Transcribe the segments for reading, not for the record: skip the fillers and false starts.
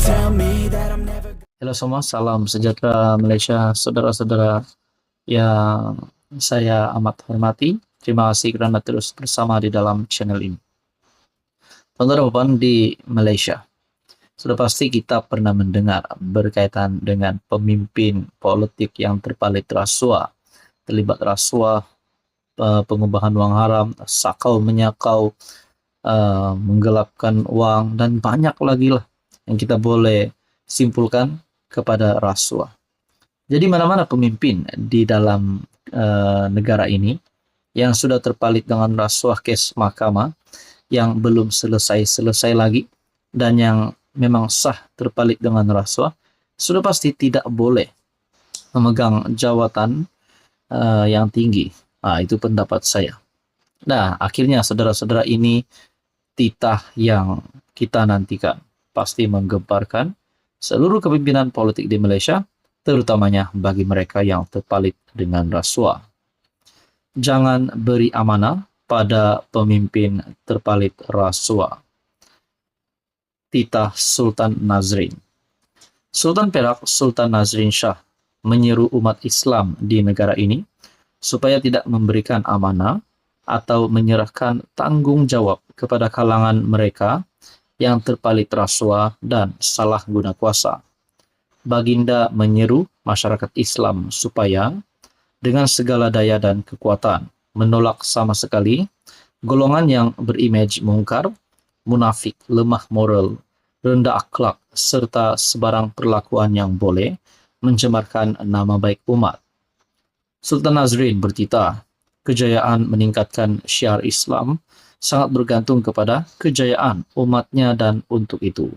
tell me that I'm never. Halo semua, salam sejahtera Malaysia, saudara-saudara yang saya amat hormati. Terima kasih kerana terus bersama di dalam channel ini. Tuan-tuan di Malaysia, sudah pasti kita pernah mendengar berkaitan dengan pemimpin politik yang terpalit rasuah, terlibat rasuah, pengubahan wang haram, sakau menyakau, menggelapkan wang, dan banyak lagi lah yang kita boleh simpulkan kepada rasuah. Jadi mana-mana pemimpin di dalam negara ini yang sudah terpalit dengan rasuah kes mahkamah yang belum selesai lagi dan yang memang sah terpalit dengan rasuah, sudah pasti tidak boleh memegang jawatan yang tinggi. Itu pendapat saya. Nah, akhirnya saudara-saudara ini titah yang kita nantikan pasti menggemparkan seluruh kepimpinan politik di Malaysia, terutamanya bagi mereka yang terpalit dengan rasuah. Jangan beri amanah pada pemimpin terpalit rasuah. Titah Sultan Nazrin. Sultan Perak Sultan Nazrin Shah menyeru umat Islam di negara ini supaya tidak memberikan amanah atau menyerahkan tanggung jawab kepada kalangan mereka yang terpalit rasuah dan salah guna kuasa. Baginda menyeru masyarakat Islam supaya dengan segala daya dan kekuatan menolak sama sekali golongan yang berimej mungkar, munafik, lemah moral, rendah akhlak, serta sebarang perlakuan yang boleh mencemarkan nama baik umat. Sultan Nazrin bertitah, kejayaan meningkatkan syiar Islam sangat bergantung kepada kejayaan umatnya, dan untuk itu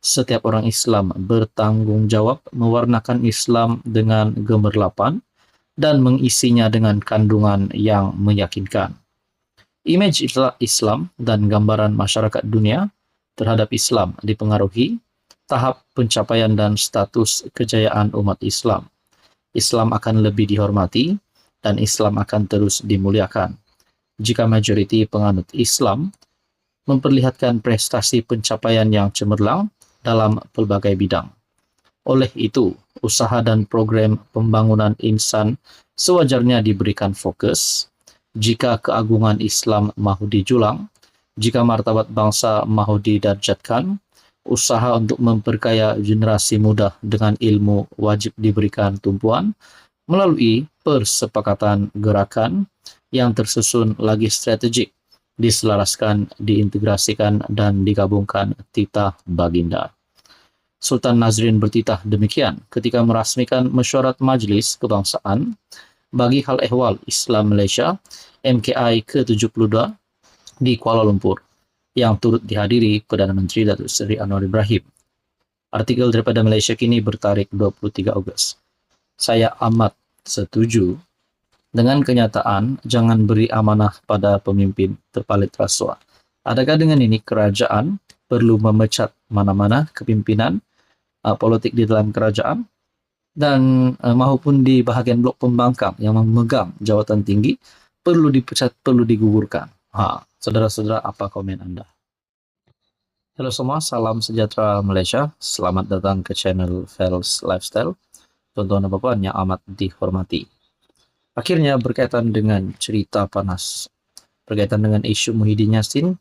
setiap orang Islam bertanggung jawab mewarnakan Islam dengan gemerlapan dan mengisinya dengan kandungan yang meyakinkan. Imej Islam dan gambaran masyarakat dunia terhadap Islam dipengaruhi tahap pencapaian dan status kejayaan umat Islam. Islam akan lebih dihormati dan Islam akan terus dimuliakan jika majoriti penganut Islam memperlihatkan prestasi pencapaian yang cemerlang dalam pelbagai bidang. Oleh itu, usaha dan program pembangunan insan sewajarnya diberikan fokus jika keagungan Islam mahu dijulang, jika martabat bangsa mahu didarjatkan, usaha untuk memperkaya generasi muda dengan ilmu wajib diberikan tumpuan melalui persepakatan gerakan yang tersusun lagi strategik, diselaraskan, diintegrasikan, dan digabungkan titah baginda. Sultan Nazrin bertitah demikian ketika merasmikan mesyuarat Majlis Kebangsaan bagi Hal Ehwal Islam Malaysia MKI ke-72 di Kuala Lumpur, yang turut dihadiri Perdana Menteri Datuk Seri Anwar Ibrahim. Artikel daripada Malaysia Kini bertarikh 23 Ogos. Saya amat setuju dengan kenyataan jangan beri amanah pada pemimpin terpalit rasuah. Adakah dengan ini kerajaan perlu memecat mana-mana kepimpinan politik di dalam kerajaan dan maupun di bahagian blok pembangkang yang memegang jawatan tinggi perlu dipecat, perlu digugurkan? Saudara-saudara, apa komen Anda? Halo semua, salam sejahtera Malaysia. Selamat datang ke channel Fels Lifestyle. Tuan-tuan dan puan yang amat dihormati. Akhirnya berkaitan dengan cerita panas, berkaitan dengan isu Muhyiddin Yassin,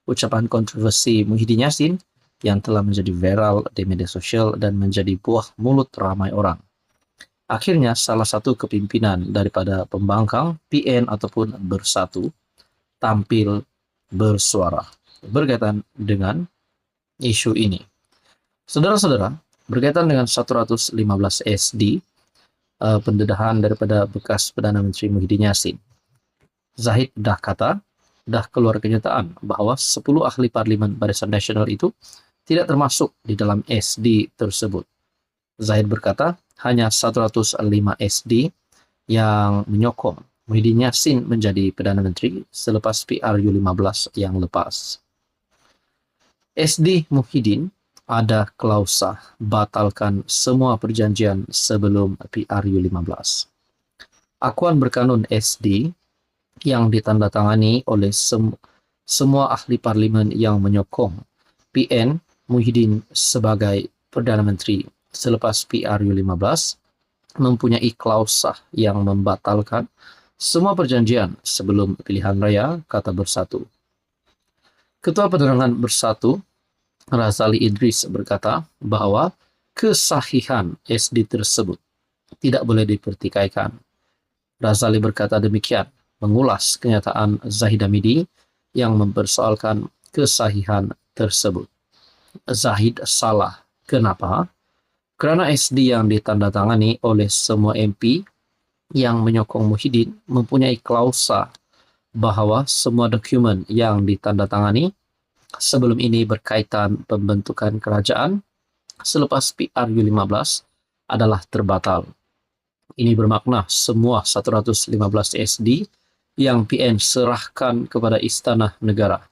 ucapan kontroversi Muhyiddin Yassin yang telah menjadi viral di media sosial dan menjadi buah mulut ramai orang. Akhirnya salah satu kepimpinan daripada pembangkang PN ataupun Bersatu tampil bersuara berkaitan dengan isu ini. Saudara-saudara, berkaitan dengan 115 SD, pendedahan daripada bekas Perdana Menteri Muhyiddin Yassin. Zahid dah keluar kenyataan bahawa 10 ahli parlimen Barisan Nasional itu tidak termasuk di dalam SD tersebut. Zahid berkata, hanya 105 SD yang menyokong Muhyiddin Yassin menjadi Perdana Menteri selepas PRU15 yang lepas. SD Muhyiddin ada klausa batalkan semua perjanjian sebelum PRU15. Akuan berkanun SD yang ditandatangani oleh semua ahli parlimen yang menyokong PN Muhyiddin sebagai Perdana Menteri selepas PRU 15 mempunyai klausa yang membatalkan semua perjanjian sebelum pilihan raya kata Bersatu. Ketua Penerangan Bersatu, Razali Idris, berkata bahwa kesahihan SD tersebut tidak boleh dipertikaikan. Razali berkata demikian mengulas kenyataan Zahid Hamidi yang mempersoalkan kesahihan tersebut. Zahid salah. Kenapa? Karena SD yang ditandatangani oleh semua MP yang menyokong Muhyiddin mempunyai klausa bahwa semua dokumen yang ditandatangani sebelum ini berkaitan pembentukan kerajaan selepas PRU 15 adalah terbatal. Ini bermakna semua 115 SD yang PN serahkan kepada Istana Negara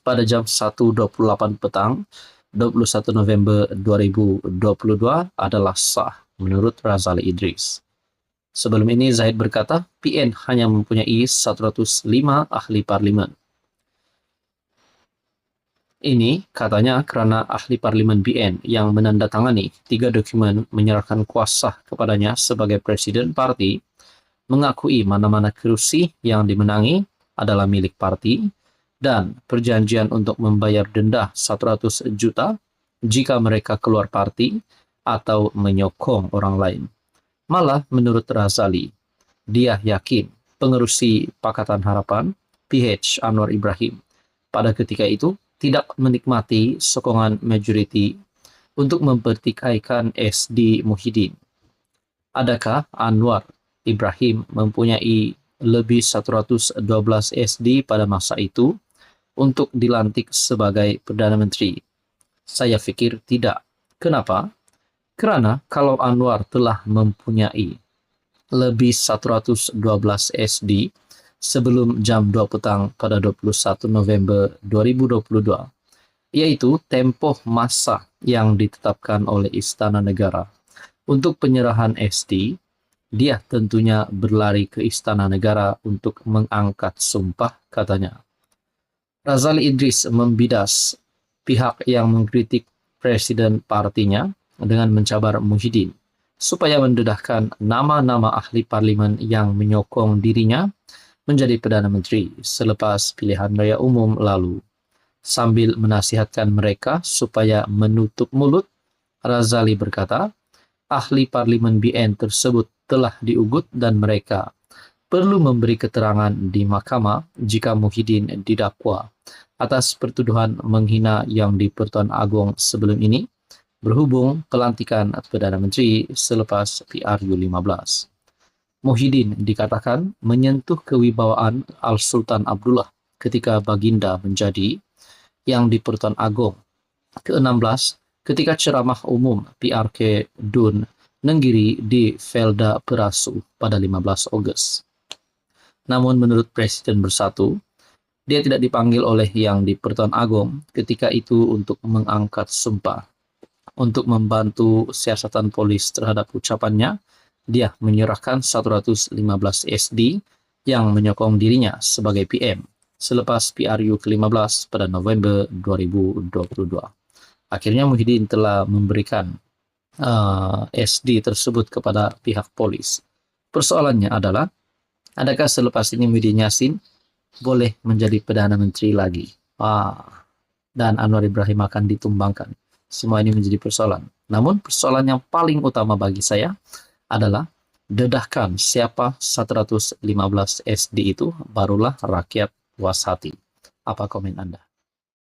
pada jam 1.28 petang 21 November 2022 adalah sah menurut Razali Idris. Sebelum ini Zahid berkata PN hanya mempunyai 105 ahli parlimen. Ini katanya karena ahli parlimen BN yang menandatangani 3 dokumen menyerahkan kuasa kepadanya sebagai presiden parti mengakui mana-mana kerusi yang dimenangi adalah milik parti dan perjanjian untuk membayar denda 100 juta jika mereka keluar parti atau menyokong orang lain. Malah menurut Razali, dia yakin pengerusi Pakatan Harapan, PH Anwar Ibrahim, pada ketika itu tidak menikmati sokongan majoriti untuk mempertikaikan SD Muhyiddin. Adakah Anwar Ibrahim mempunyai lebih 112 SD pada masa itu untuk dilantik sebagai Perdana Menteri? Saya pikir tidak. Kenapa? Karena kalau Anwar telah mempunyai lebih 112 SD sebelum jam 2 petang pada 21 November 2022, yaitu tempoh masa yang ditetapkan oleh Istana Negara untuk penyerahan SD, dia tentunya berlari ke Istana Negara untuk mengangkat sumpah, katanya. Razali Idris membidas pihak yang mengkritik presiden partinya dengan mencabar Muhyiddin supaya mendedahkan nama-nama ahli parlimen yang menyokong dirinya menjadi Perdana Menteri selepas pilihan raya umum lalu. Sambil menasihatkan mereka supaya menutup mulut, Razali berkata, ahli parlimen BN tersebut telah diugut dan mereka perlu memberi keterangan di mahkamah jika Muhyiddin didakwa atas pertuduhan menghina yang di Pertuan Agong sebelum ini berhubung pelantikan Perdana Menteri selepas PRU 15. Muhyiddin dikatakan menyentuh kewibawaan Al-Sultan Abdullah ketika baginda menjadi yang di Pertuan Agong ke-16 ketika ceramah umum PRK Dun Nenggiri di Felda Perasu pada 15 Ogos. Namun menurut Presiden Bersatu, dia tidak dipanggil oleh yang di Pertuan Agong ketika itu untuk mengangkat sumpah. Untuk membantu siasatan polis terhadap ucapannya, dia menyerahkan 115 SD yang menyokong dirinya sebagai PM selepas PRU ke-15 pada November 2022. Akhirnya Muhyiddin telah memberikan SD tersebut kepada pihak polis. Persoalannya adalah, adakah selepas ini Muhyiddin Yassin boleh menjadi Perdana Menteri lagi? Dan Anwar Ibrahim akan ditumbangkan. Semua ini menjadi persoalan. Namun persoalan yang paling utama bagi saya adalah dedahkan siapa 115 SD itu, barulah rakyat puas hati. Apa komen Anda?